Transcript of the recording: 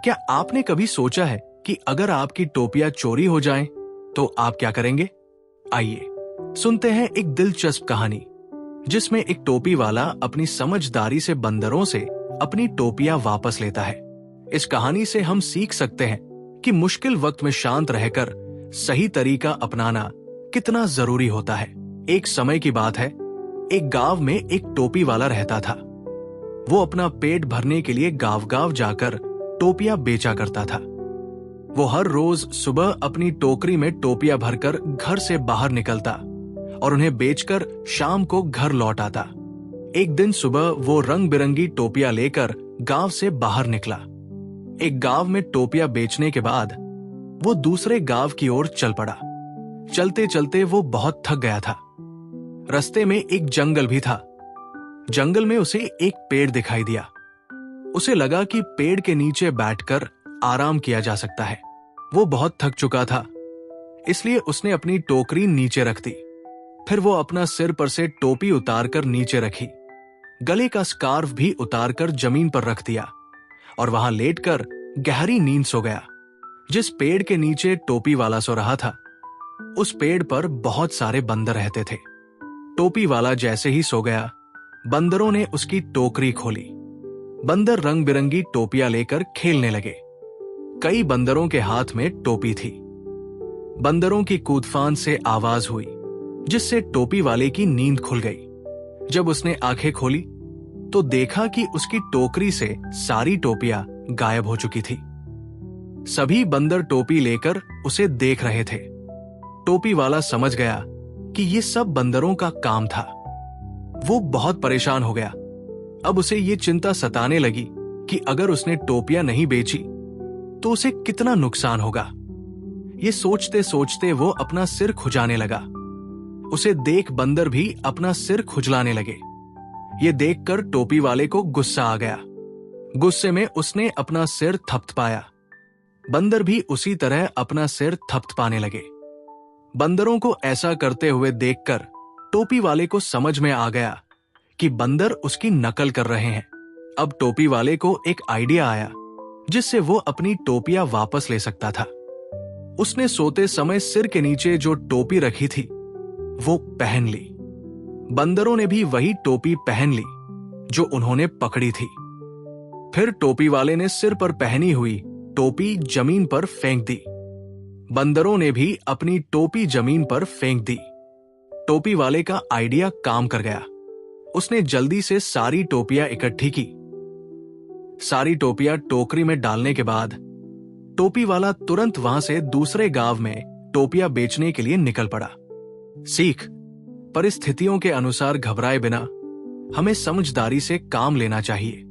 क्या आपने कभी सोचा है कि अगर आपकी टोपियां चोरी हो जाएं, तो आप क्या करेंगे? आइए सुनते हैं एक दिलचस्प कहानी जिसमें एक टोपी वाला अपनी समझदारी से बंदरों से अपनी टोपियां वापस लेता है। इस कहानी से हम सीख सकते हैं कि मुश्किल वक्त में शांत रहकर सही तरीका अपनाना कितना जरूरी होता है। एक समय की बात है, एक गांव में एक टोपी वाला रहता था। वो अपना पेट भरने के लिए गांव-गांव जाकर टोपियां बेचा करता था। वो हर रोज सुबह अपनी टोकरी में टोपियां भरकर घर से बाहर निकलता और उन्हें बेचकर शाम को घर लौट आता। एक दिन सुबह वो रंग बिरंगी टोपियां लेकर गांव से बाहर निकला। एक गांव में टोपियां बेचने के बाद वो दूसरे गांव की ओर चल पड़ा। चलते चलते वो बहुत थक गया था। रास्ते में एक जंगल भी था। जंगल में उसे एक पेड़ दिखाई दिया। उसे लगा कि पेड़ के नीचे बैठकर आराम किया जा सकता है। वो बहुत थक चुका था, इसलिए उसने अपनी टोकरी नीचे रख दी। फिर वो अपना सिर पर से टोपी उतारकर नीचे रखी, गले का स्कार्फ भी उतारकर जमीन पर रख दिया और वहां लेटकर गहरी नींद सो गया। जिस पेड़ के नीचे टोपी वाला सो रहा था, उस पेड़ पर बहुत सारे बंदर रहते थे। टोपी वाला जैसे ही सो गया, बंदरों ने उसकी टोकरी खोली। बंदर रंग बिरंगी टोपियां लेकर खेलने लगे। कई बंदरों के हाथ में टोपी थी। बंदरों की कूदफान से आवाज हुई, जिससे टोपी वाले की नींद खुल गई। जब उसने आंखें खोली तो देखा कि उसकी टोकरी से सारी टोपियां गायब हो चुकी थी। सभी बंदर टोपी लेकर उसे देख रहे थे। टोपी वाला समझ गया कि ये सब बंदरों का काम था। वो बहुत परेशान हो गया। अब उसे ये चिंता सताने लगी कि अगर उसने टोपियां नहीं बेची तो उसे कितना नुकसान होगा। ये सोचते सोचते वो अपना सिर खुजाने लगा। उसे देख बंदर भी अपना सिर खुजलाने लगे। ये देखकर टोपी वाले को गुस्सा आ गया। गुस्से में उसने अपना सिर थपथपाया। बंदर भी उसी तरह अपना सिर थपथपाने लगे। बंदरों को ऐसा करते हुए देखकर टोपी वाले को समझ में आ गया कि बंदर उसकी नकल कर रहे हैं। अब टोपी वाले को एक आइडिया आया जिससे वो अपनी टोपियां वापस ले सकता था। उसने सोते समय सिर के नीचे जो टोपी रखी थी वो पहन ली। बंदरों ने भी वही टोपी पहन ली जो उन्होंने पकड़ी थी। फिर टोपी वाले ने सिर पर पहनी हुई टोपी जमीन पर फेंक दी। बंदरों ने भी अपनी टोपी जमीन पर फेंक दी। टोपी वाले का आइडिया काम कर गया। उसने जल्दी से सारी टोपियां इकट्ठी की। सारी टोपियां टोकरी में डालने के बाद टोपी वाला तुरंत वहां से दूसरे गांव में टोपियां बेचने के लिए निकल पड़ा। सीख: परिस्थितियों के अनुसार घबराए बिना हमें समझदारी से काम लेना चाहिए।